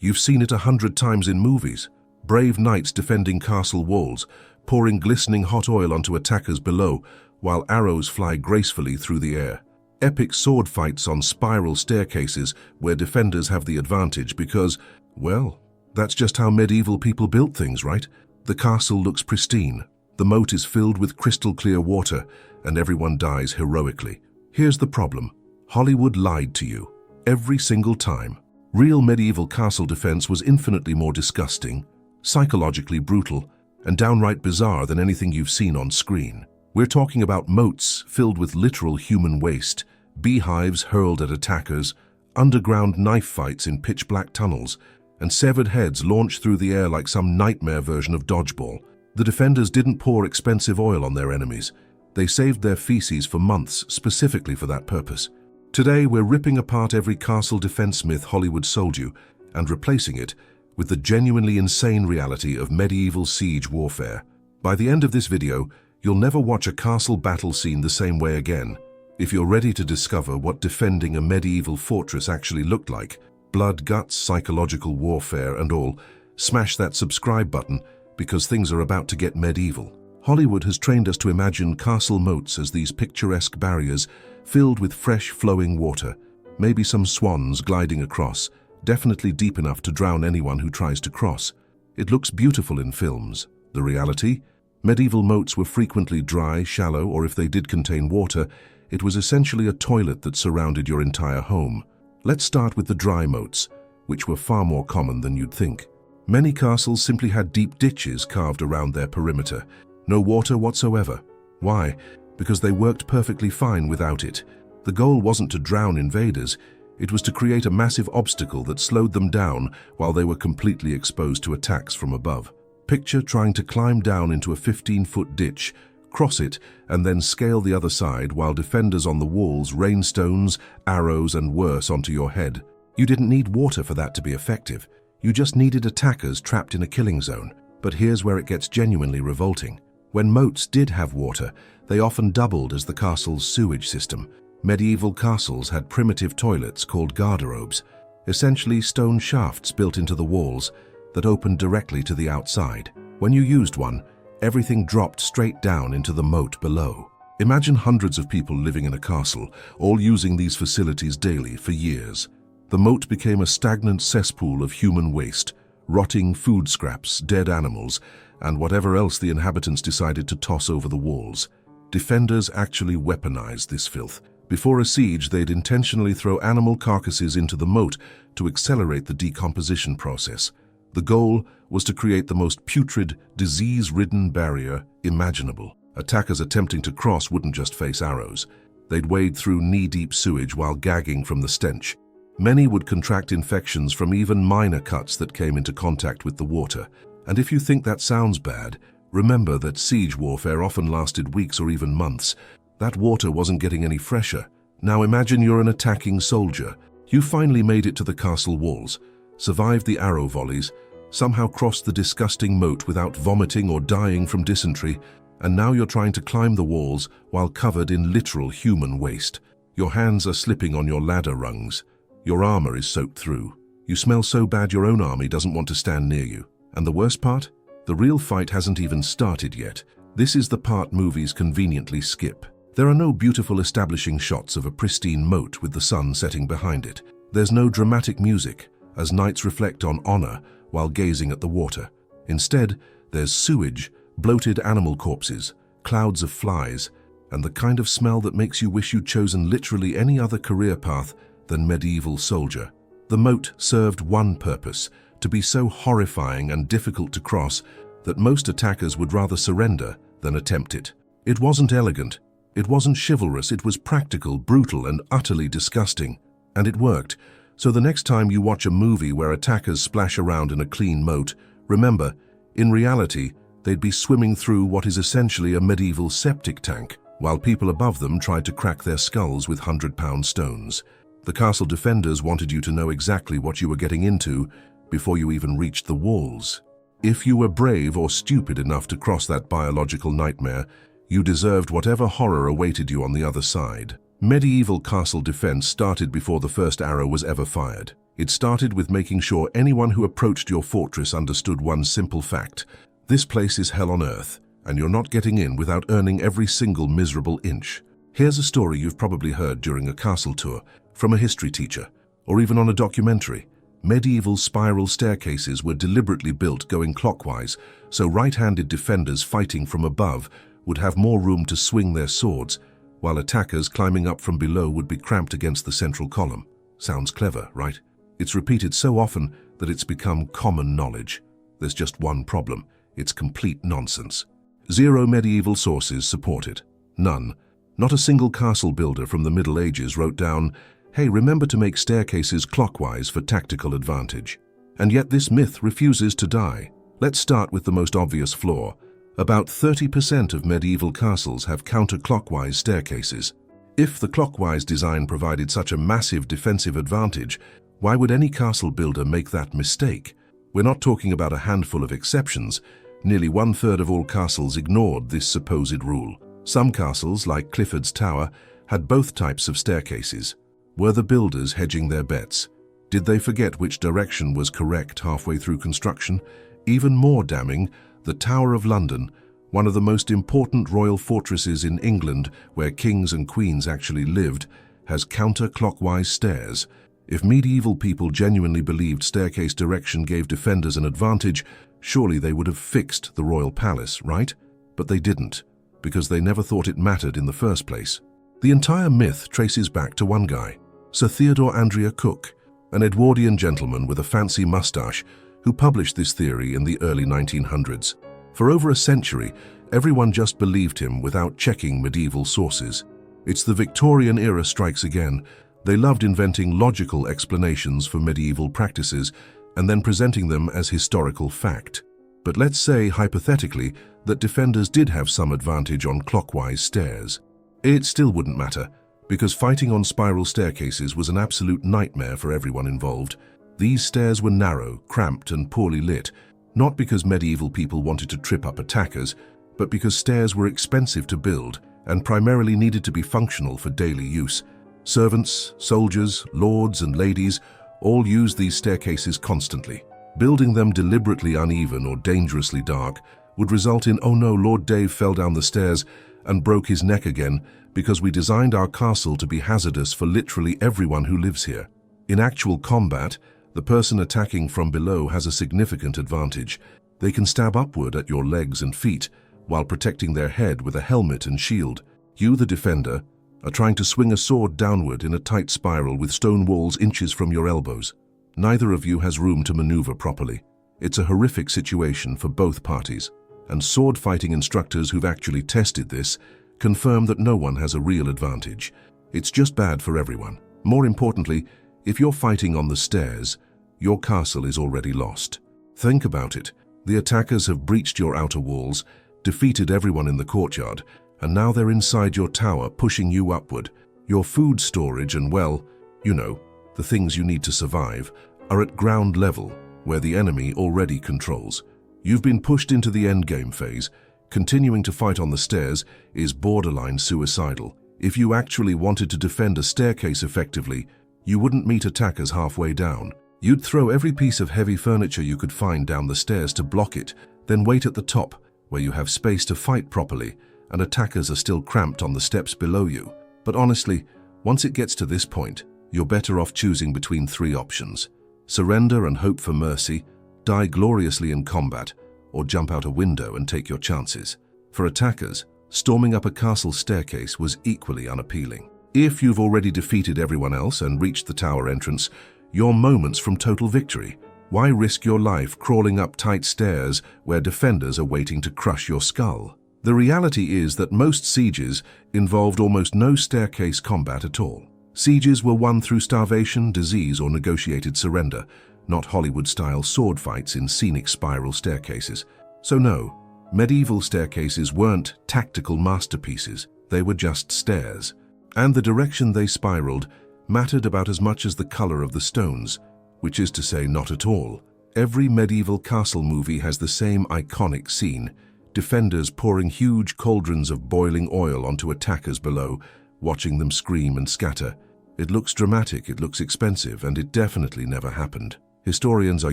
You've seen it 100 times in movies. Brave knights defending castle walls, pouring glistening hot oil onto attackers below, while arrows fly gracefully through the air. Epic sword fights on spiral staircases where defenders have the advantage because, well, that's just how medieval people built things, right? The castle looks pristine. The moat is filled with crystal clear water, and everyone dies heroically. Here's the problem. Hollywood lied to you. Every single time. Real medieval castle defense was infinitely more disgusting, psychologically brutal, and downright bizarre than anything you've seen on screen. We're talking about moats filled with literal human waste, beehives hurled at attackers, underground knife fights in pitch-black tunnels, and severed heads launched through the air like some nightmare version of dodgeball. The defenders didn't pour expensive oil on their enemies. They saved their feces for months specifically for that purpose. Today, we're ripping apart every castle defense myth Hollywood sold you and replacing it with the genuinely insane reality of medieval siege warfare. By the end of this video, you'll never watch a castle battle scene the same way again. If you're ready to discover what defending a medieval fortress actually looked like, blood, guts, psychological warfare and all, smash that subscribe button because things are about to get medieval. Hollywood has trained us to imagine castle moats as these picturesque barriers filled with fresh flowing water, maybe some swans gliding across, definitely deep enough to drown anyone who tries to cross. It looks beautiful in films. The reality? Medieval moats were frequently dry, shallow, or if they did contain water, it was essentially a toilet that surrounded your entire home. Let's start with the dry moats, which were far more common than you'd think. Many castles simply had deep ditches carved around their perimeter. No water whatsoever. Why? Because they worked perfectly fine without it. The goal wasn't to drown invaders, it was to create a massive obstacle that slowed them down while they were completely exposed to attacks from above. Picture trying to climb down into a 15-foot ditch, cross it, and then scale the other side while defenders on the walls rain stones, arrows, and worse onto your head. You didn't need water for that to be effective. You just needed attackers trapped in a killing zone. But here's where it gets genuinely revolting. When moats did have water, they often doubled as the castle's sewage system. Medieval castles had primitive toilets called garderobes, essentially stone shafts built into the walls that opened directly to the outside. When you used one, everything dropped straight down into the moat below. Imagine hundreds of people living in a castle, all using these facilities daily for years. The moat became a stagnant cesspool of human waste, rotting food scraps, dead animals, and whatever else the inhabitants decided to toss over the walls. Defenders actually weaponized this filth. Before a siege, they'd intentionally throw animal carcasses into the moat to accelerate the decomposition process. The goal was to create the most putrid, disease-ridden barrier imaginable. Attackers attempting to cross wouldn't just face arrows. They'd wade through knee-deep sewage while gagging from the stench. Many would contract infections from even minor cuts that came into contact with the water. And if you think that sounds bad, remember that siege warfare often lasted weeks or even months. That water wasn't getting any fresher. Now imagine you're an attacking soldier. You finally made it to the castle walls, survived the arrow volleys, somehow crossed the disgusting moat without vomiting or dying from dysentery, and now you're trying to climb the walls while covered in literal human waste. Your hands are slipping on your ladder rungs. Your armor is soaked through. You smell so bad your own army doesn't want to stand near you. And the worst part? The real fight hasn't even started yet. This is the part movies conveniently skip. There are no beautiful establishing shots of a pristine moat with the sun setting behind it. There's no dramatic music, as knights reflect on honor while gazing at the water. Instead, there's sewage, bloated animal corpses, clouds of flies, and the kind of smell that makes you wish you'd chosen literally any other career path than medieval soldier. The moat served one purpose: to be so horrifying and difficult to cross that most attackers would rather surrender than attempt it. It wasn't elegant, it wasn't chivalrous, it was practical, brutal, and utterly disgusting. And it worked. So the next time you watch a movie where attackers splash around in a clean moat, remember, in reality, they'd be swimming through what is essentially a medieval septic tank, while people above them tried to crack their skulls with 100-pound stones. The castle defenders wanted you to know exactly what you were getting into before you even reached the walls. If you were brave or stupid enough to cross that biological nightmare, you deserved whatever horror awaited you on the other side. Medieval castle defense started before the first arrow was ever fired. It started with making sure anyone who approached your fortress understood one simple fact. This place is hell on earth, and you're not getting in without earning every single miserable inch. Here's a story you've probably heard during a castle tour, from a history teacher, or even on a documentary. Medieval spiral staircases were deliberately built going clockwise, so right-handed defenders fighting from above would have more room to swing their swords, while attackers climbing up from below would be cramped against the central column. Sounds clever, right? It's repeated so often that it's become common knowledge. There's just one problem. It's complete nonsense. Zero medieval sources support it. None. Not a single castle builder from the Middle Ages wrote down, "Hey, remember to make staircases clockwise for tactical advantage." And yet this myth refuses to die. Let's start with the most obvious flaw. About 30% of medieval castles have counterclockwise staircases. If the clockwise design provided such a massive defensive advantage, why would any castle builder make that mistake? We're not talking about a handful of exceptions. Nearly 1/3 of all castles ignored this supposed rule. Some castles, like Clifford's Tower, had both types of staircases. Were the builders hedging their bets? Did they forget which direction was correct halfway through construction? Even more damning, the Tower of London, one of the most important royal fortresses in England where kings and queens actually lived, has counterclockwise stairs. If medieval people genuinely believed staircase direction gave defenders an advantage, surely they would have fixed the royal palace, right? But they didn't, because they never thought it mattered in the first place. The entire myth traces back to one guy, Sir Theodore Andrea Cook, an Edwardian gentleman with a fancy mustache who published this theory in the early 1900s. For over a century, everyone just believed him without checking medieval sources. It's the Victorian era strikes again. They loved inventing logical explanations for medieval practices and then presenting them as historical fact. But let's say, hypothetically, that defenders did have some advantage on clockwise stairs. It still wouldn't matter, because fighting on spiral staircases was an absolute nightmare for everyone involved. These stairs were narrow, cramped, and poorly lit, not because medieval people wanted to trip up attackers, but because stairs were expensive to build and primarily needed to be functional for daily use. Servants, soldiers, lords, and ladies all used these staircases constantly. Building them deliberately uneven or dangerously dark would result in, "Oh no, Lord Dave fell down the stairs and broke his neck again because we designed our castle to be hazardous for literally everyone who lives here." In actual combat, the person attacking from below has a significant advantage. They can stab upward at your legs and feet while protecting their head with a helmet and shield. You, the defender, are trying to swing a sword downward in a tight spiral with stone walls inches from your elbows. Neither of you has room to maneuver properly. It's a horrific situation for both parties, and sword-fighting instructors who've actually tested this confirm that no one has a real advantage. It's just bad for everyone. More importantly, if you're fighting on the stairs, your castle is already lost. Think about it. The attackers have breached your outer walls, defeated everyone in the courtyard, and now they're inside your tower pushing you upward. Your food storage and, well, you know, the things you need to survive, are at ground level, where the enemy already controls. You've been pushed into the endgame phase. Continuing to fight on the stairs is borderline suicidal. If you actually wanted to defend a staircase effectively, you wouldn't meet attackers halfway down. You'd throw every piece of heavy furniture you could find down the stairs to block it, then wait at the top, where you have space to fight properly, and attackers are still cramped on the steps below you. But honestly, once it gets to this point, you're better off choosing between three options: surrender and hope for mercy, die gloriously in combat, or jump out a window and take your chances. For attackers, storming up a castle staircase was equally unappealing. If you've already defeated everyone else and reached the tower entrance, you're moments from total victory. Why risk your life crawling up tight stairs where defenders are waiting to crush your skull? The reality is that most sieges involved almost no staircase combat at all. Sieges were won through starvation, disease, or negotiated surrender, not Hollywood-style sword fights in scenic spiral staircases. So no, medieval staircases weren't tactical masterpieces, they were just stairs. And the direction they spiraled mattered about as much as the color of the stones, which is to say not at all. Every medieval castle movie has the same iconic scene: defenders pouring huge cauldrons of boiling oil onto attackers below, watching them scream and scatter. It looks dramatic, it looks expensive, and it definitely never happened. Historians are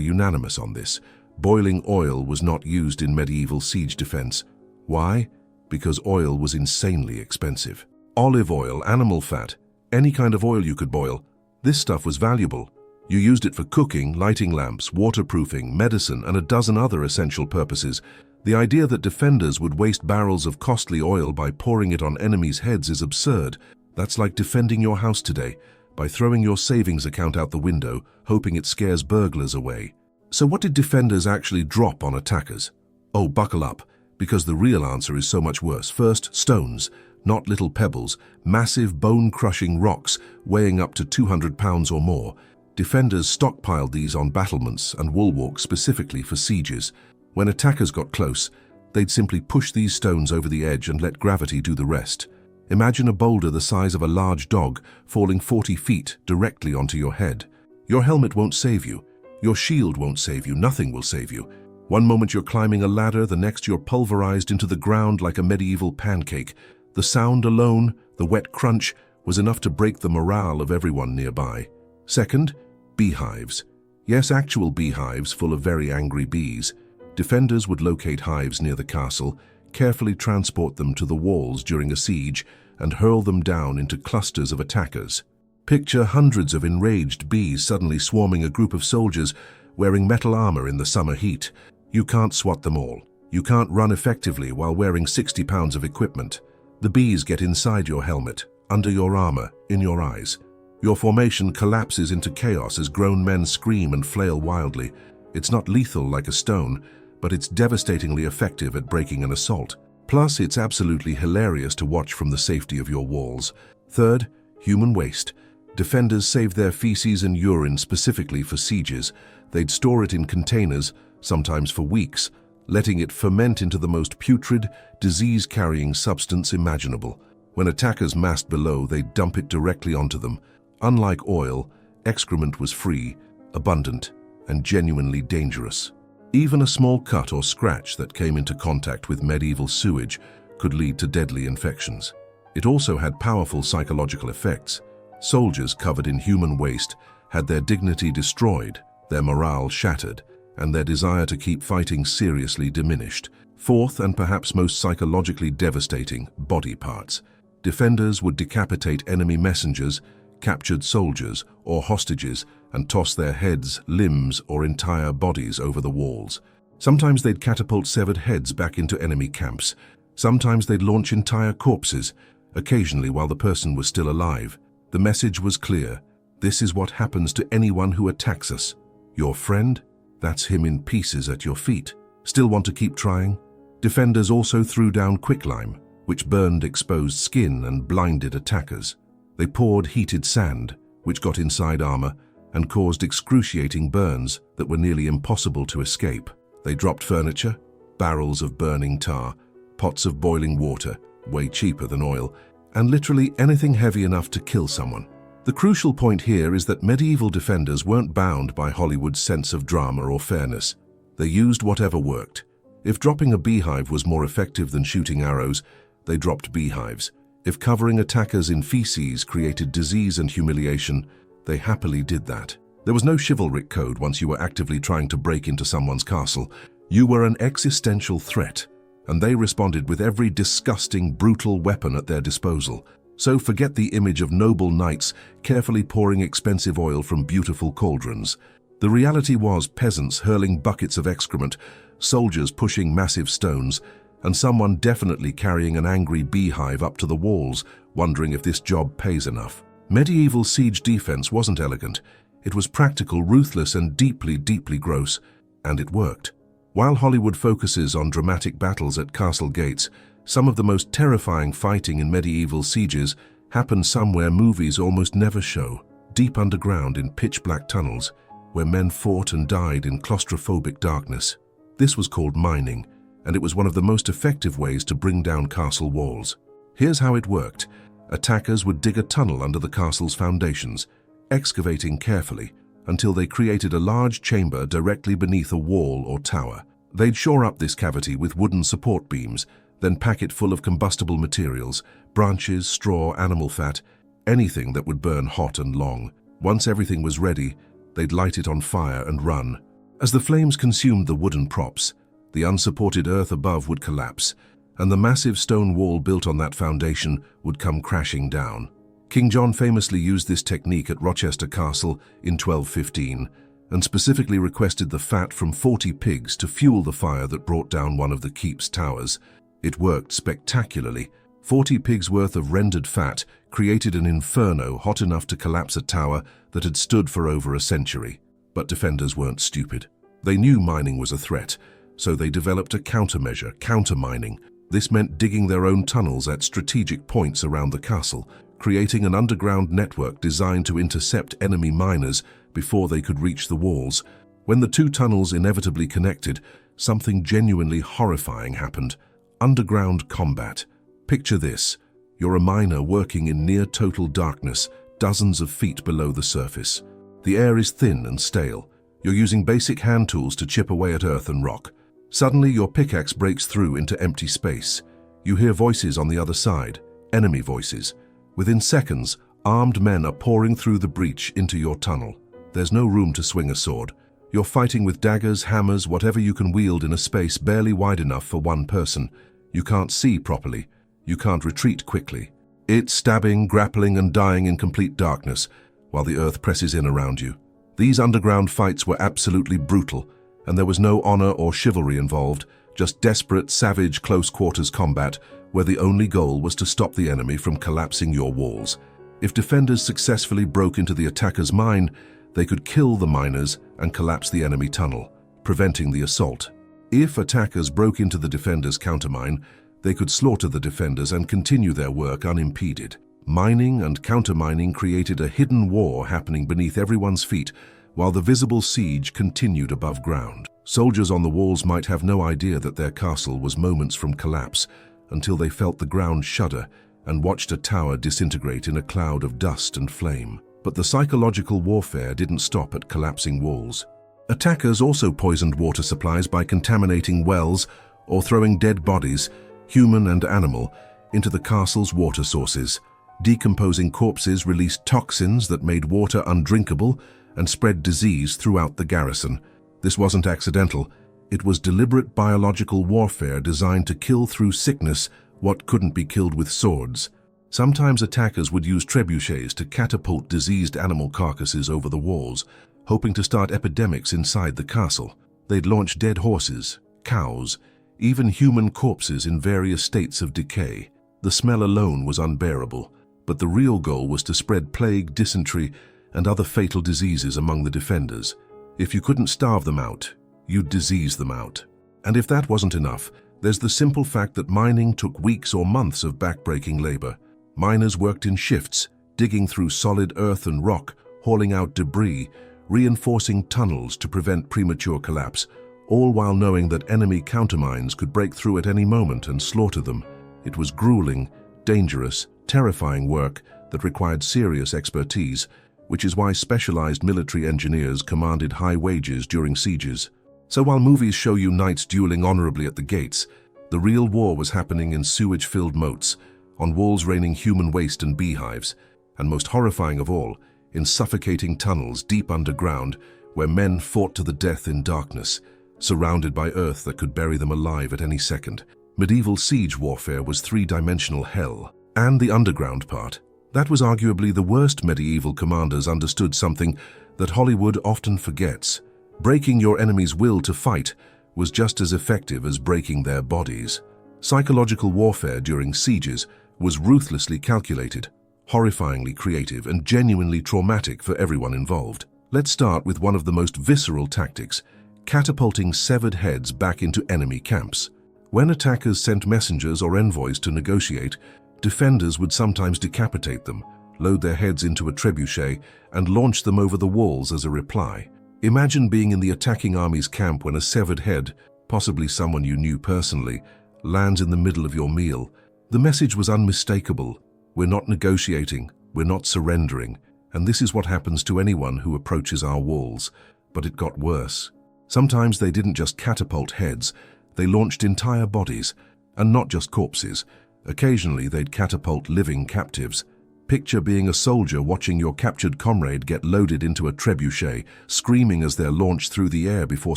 unanimous on this. Boiling oil was not used in medieval siege defense. Why? Because oil was insanely expensive. Olive oil, animal fat, any kind of oil you could boil, this stuff was valuable. You used it for cooking, lighting lamps, waterproofing, medicine, and a dozen other essential purposes. The idea that defenders would waste barrels of costly oil by pouring it on enemies' heads is absurd. That's like defending your house today by throwing your savings account out the window, hoping it scares burglars away. So what did defenders actually drop on attackers? Oh, buckle up, because the real answer is so much worse. First, stones, not little pebbles, massive bone-crushing rocks weighing up to 200 pounds or more. Defenders stockpiled these on battlements and bulwarks specifically for sieges. When attackers got close, they'd simply push these stones over the edge and let gravity do the rest. Imagine a boulder the size of a large dog falling 40 feet directly onto your head. Your helmet won't save you. Your shield won't save you. Nothing will save you. One moment you're climbing a ladder, the next you're pulverized into the ground like a medieval pancake. The sound alone, the wet crunch, was enough to break the morale of everyone nearby. Second, beehives. Yes, actual beehives full of very angry bees. Defenders would locate hives near the castle, carefully transport them to the walls during a siege, and hurl them down into clusters of attackers. Picture hundreds of enraged bees suddenly swarming a group of soldiers wearing metal armor in the summer heat. You can't swat them all. You can't run effectively while wearing 60 pounds of equipment. The bees get inside your helmet, under your armor, in your eyes. Your formation collapses into chaos as grown men scream and flail wildly. It's not lethal like a stone, but it's devastatingly effective at breaking an assault. Plus, it's absolutely hilarious to watch from the safety of your walls. Third, human waste. Defenders saved their feces and urine specifically for sieges. They'd store it in containers, sometimes for weeks, letting it ferment into the most putrid, disease-carrying substance imaginable. When attackers massed below, they'd dump it directly onto them. Unlike oil, excrement was free, abundant, and genuinely dangerous. Even a small cut or scratch that came into contact with medieval sewage could lead to deadly infections. It also had powerful psychological effects. Soldiers covered in human waste had their dignity destroyed, their morale shattered, and their desire to keep fighting seriously diminished. Fourth, and perhaps most psychologically devastating, body parts. Defenders would decapitate enemy messengers, captured soldiers, or hostages and toss their heads, limbs, or entire bodies over the walls. Sometimes they'd catapult severed heads back into enemy camps. Sometimes they'd launch entire corpses, occasionally while the person was still alive. The message was clear. This is what happens to anyone who attacks us. Your friend? That's him in pieces at your feet. Still want to keep trying? Defenders also threw down quicklime, which burned exposed skin and blinded attackers. They poured heated sand, which got inside armor and caused excruciating burns that were nearly impossible to escape. They dropped furniture, barrels of burning tar, pots of boiling water, way cheaper than oil, and literally anything heavy enough to kill someone. The crucial point here is that medieval defenders weren't bound by Hollywood's sense of drama or fairness. They used whatever worked. If dropping a beehive was more effective than shooting arrows, they dropped beehives. If covering attackers in feces created disease and humiliation, they happily did that. There was no chivalric code once you were actively trying to break into someone's castle. You were an existential threat, and they responded with every disgusting, brutal weapon at their disposal. So forget the image of noble knights carefully pouring expensive oil from beautiful cauldrons. The reality was peasants hurling buckets of excrement, soldiers pushing massive stones, and someone definitely carrying an angry beehive up to the walls, wondering if this job pays enough. Medieval siege defense wasn't elegant. It was practical, ruthless, and deeply, deeply gross. And it worked. While Hollywood focuses on dramatic battles at castle gates, some of the most terrifying fighting in medieval sieges happened somewhere movies almost never show, deep underground in pitch-black tunnels, where men fought and died in claustrophobic darkness. This was called mining, and it was one of the most effective ways to bring down castle walls. Here's how it worked. Attackers would dig a tunnel under the castle's foundations, excavating carefully until they created a large chamber directly beneath a wall or tower. They'd shore up this cavity with wooden support beams, then pack it full of combustible materials, branches, straw, animal fat, anything that would burn hot and long. Once everything was ready, they'd light it on fire and run. As the flames consumed the wooden props, the unsupported earth above would collapse, and the massive stone wall built on that foundation would come crashing down. King John famously used this technique at Rochester Castle in 1215, and specifically requested the fat from 40 pigs to fuel the fire that brought down one of the keep's towers. It worked spectacularly. 40 pigs' worth of rendered fat created an inferno hot enough to collapse a tower that had stood for over a century. But defenders weren't stupid. They knew mining was a threat, so they developed a countermeasure, countermining. This meant digging their own tunnels at strategic points around the castle, creating an underground network designed to intercept enemy miners before they could reach the walls. When the two tunnels inevitably connected, something genuinely horrifying happened. Underground combat. Picture this. You're a miner working in near total darkness, dozens of feet below the surface. The air is thin and stale. You're using basic hand tools to chip away at earth and rock. Suddenly, your pickaxe breaks through into empty space. You hear voices on the other side, enemy voices. Within seconds, armed men are pouring through the breach into your tunnel. There's no room to swing a sword. You're fighting with daggers, hammers, whatever you can wield in a space barely wide enough for one person. You can't see properly. You can't retreat quickly. It's stabbing, grappling, and dying in complete darkness, while the earth presses in around you. These underground fights were absolutely brutal, and there was no honor or chivalry involved, just desperate, savage, close-quarters combat where the only goal was to stop the enemy from collapsing your walls. If defenders successfully broke into the attacker's mine, they could kill the miners and collapse the enemy tunnel, preventing the assault. If attackers broke into the defenders' countermine, they could slaughter the defenders and continue their work unimpeded. Mining and countermining created a hidden war happening beneath everyone's feet, while the visible siege continued above ground. Soldiers on the walls might have no idea that their castle was moments from collapse, until they felt the ground shudder and watched a tower disintegrate in a cloud of dust and flame. But the psychological warfare didn't stop at collapsing walls. Attackers also poisoned water supplies by contaminating wells or throwing dead bodies, human and animal, into the castle's water sources. Decomposing corpses released toxins that made water undrinkable and spread disease throughout the garrison. This wasn't accidental. It was deliberate biological warfare designed to kill through sickness what couldn't be killed with swords. Sometimes attackers would use trebuchets to catapult diseased animal carcasses over the walls, hoping to start epidemics inside the castle. They'd launch dead horses, cows, even human corpses in various states of decay. The smell alone was unbearable, but the real goal was to spread plague, dysentery, and other fatal diseases among the defenders. If you couldn't starve them out, you'd disease them out. And if that wasn't enough, there's the simple fact that mining took weeks or months of backbreaking labor. Miners worked in shifts, digging through solid earth and rock, hauling out debris, reinforcing tunnels to prevent premature collapse, all while knowing that enemy countermines could break through at any moment and slaughter them. It was grueling, dangerous, terrifying work that required serious expertise, which is why specialized military engineers commanded high wages during sieges. So while movies show you knights dueling honorably at the gates, the real war was happening in sewage-filled moats, on walls raining human waste and beehives, and most horrifying of all, in suffocating tunnels deep underground where men fought to the death in darkness, surrounded by earth that could bury them alive at any second. Medieval siege warfare was three-dimensional hell. And the underground part. That was arguably the worst. Medieval commanders understood something that Hollywood often forgets. Breaking your enemy's will to fight was just as effective as breaking their bodies. Psychological warfare during sieges was ruthlessly calculated, horrifyingly creative, and genuinely traumatic for everyone involved. Let's start with one of the most visceral tactics, catapulting severed heads back into enemy camps. When attackers sent messengers or envoys to negotiate, defenders would sometimes decapitate them, load their heads into a trebuchet, and launch them over the walls as a reply. Imagine being in the attacking army's camp when a severed head, possibly someone you knew personally, lands in the middle of your meal. The message was unmistakable. We're not negotiating, we're not surrendering, and this is what happens to anyone who approaches our walls. But it got worse. Sometimes they didn't just catapult heads, they launched entire bodies, and not just corpses. Occasionally they'd catapult living captives. Picture being a soldier watching your captured comrade get loaded into a trebuchet, screaming as they're launched through the air before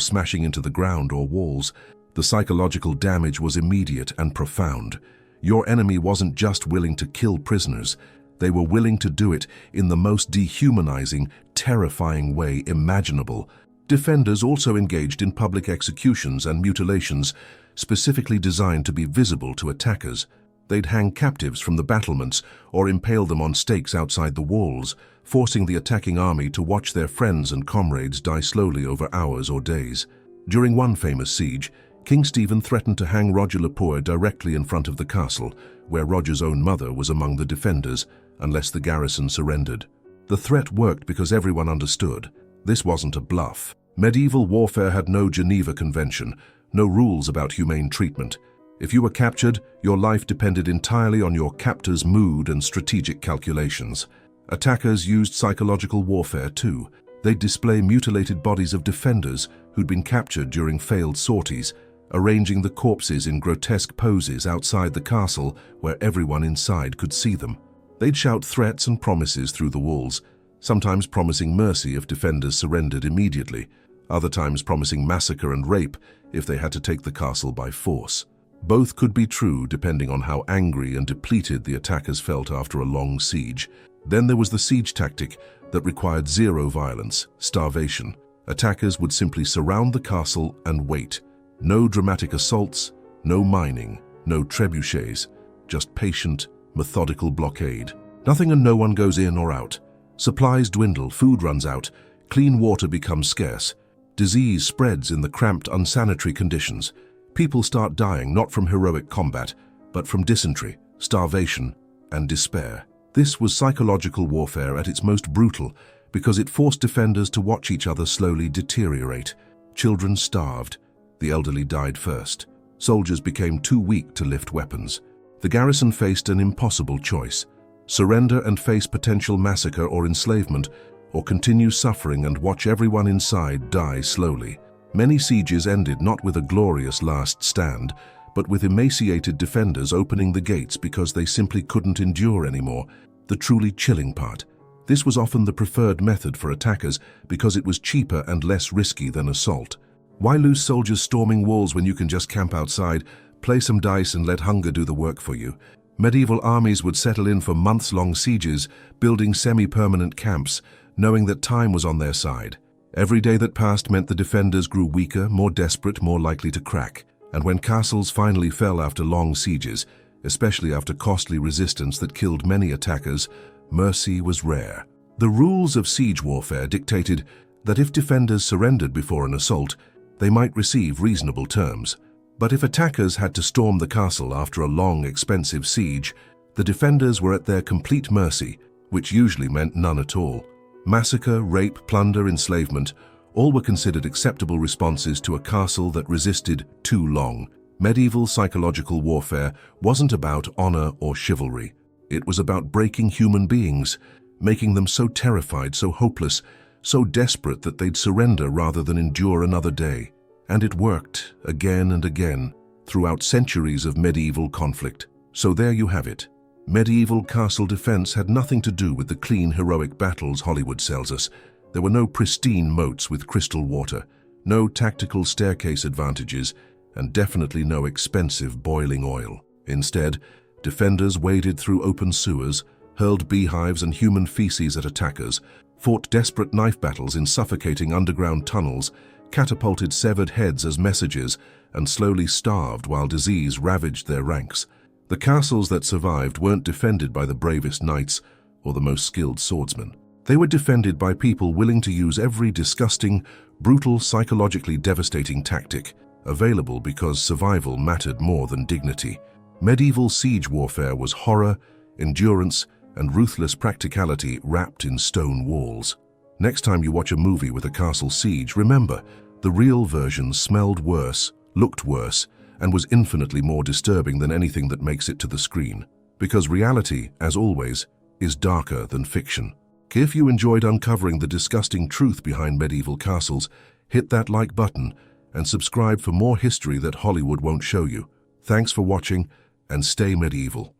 smashing into the ground or walls. The psychological damage was immediate and profound. Your enemy wasn't just willing to kill prisoners, they were willing to do it in the most dehumanizing, terrifying way imaginable. Defenders also engaged in public executions and mutilations, specifically designed to be visible to attackers. They'd hang captives from the battlements or impale them on stakes outside the walls, forcing the attacking army to watch their friends and comrades die slowly over hours or days. During one famous siege, King Stephen threatened to hang Roger Le Poer directly in front of the castle, where Roger's own mother was among the defenders, unless the garrison surrendered. The threat worked because everyone understood. This wasn't a bluff. Medieval warfare had no Geneva Convention, no rules about humane treatment. If you were captured, your life depended entirely on your captor's mood and strategic calculations. Attackers used psychological warfare too. They'd display mutilated bodies of defenders who'd been captured during failed sorties, arranging the corpses in grotesque poses outside the castle where everyone inside could see them. They'd shout threats and promises through the walls, sometimes promising mercy if defenders surrendered immediately, other times promising massacre and rape if they had to take the castle by force. Both could be true depending on how angry and depleted the attackers felt after a long siege. Then there was the siege tactic that required zero violence, starvation. Attackers would simply surround the castle and wait. No dramatic assaults, no mining, no trebuchets, just patient, methodical blockade. Nothing and no one goes in or out. Supplies dwindle, food runs out, clean water becomes scarce. Disease spreads in the cramped, unsanitary conditions. People start dying not from heroic combat, but from dysentery, starvation, and despair. This was psychological warfare at its most brutal because it forced defenders to watch each other slowly deteriorate. Children starved. The elderly died first. Soldiers became too weak to lift weapons. The garrison faced an impossible choice: surrender and face potential massacre or enslavement, or continue suffering and watch everyone inside die slowly. Many sieges ended not with a glorious last stand, but with emaciated defenders opening the gates because they simply couldn't endure anymore. The truly chilling part. This was often the preferred method for attackers because it was cheaper and less risky than assault. Why lose soldiers storming walls when you can just camp outside, play some dice and let hunger do the work for you? Medieval armies would settle in for months-long sieges, building semi-permanent camps, knowing that time was on their side. Every day that passed meant the defenders grew weaker, more desperate, more likely to crack. And when castles finally fell after long sieges, especially after costly resistance that killed many attackers, mercy was rare. The rules of siege warfare dictated that if defenders surrendered before an assault, they might receive reasonable terms. But if attackers had to storm the castle after a long, expensive siege, the defenders were at their complete mercy, which usually meant none at all. Massacre, rape, plunder, enslavement, all were considered acceptable responses to a castle that resisted too long. Medieval psychological warfare wasn't about honor or chivalry. It was about breaking human beings, making them so terrified, so hopeless, so desperate that they'd surrender rather than endure another day. And it worked again and again throughout centuries of medieval conflict. So there you have it. Medieval castle defense had nothing to do with the clean, heroic battles Hollywood sells us. There were no pristine moats with crystal water, no tactical staircase advantages, and definitely no expensive boiling oil. Instead, defenders waded through open sewers, hurled beehives and human feces at attackers, fought desperate knife battles in suffocating underground tunnels, catapulted severed heads as messages, and slowly starved while disease ravaged their ranks. The castles that survived weren't defended by the bravest knights or the most skilled swordsmen. They were defended by people willing to use every disgusting, brutal, psychologically devastating tactic available because survival mattered more than dignity. Medieval siege warfare was horror, endurance, and ruthless practicality wrapped in stone walls. Next time you watch a movie with a castle siege, remember, the real version smelled worse, looked worse, and was infinitely more disturbing than anything that makes it to the screen. Because reality, as always, is darker than fiction. If you enjoyed uncovering the disgusting truth behind medieval castles, hit that like button and subscribe for more history that Hollywood won't show you. Thanks for watching, and stay medieval.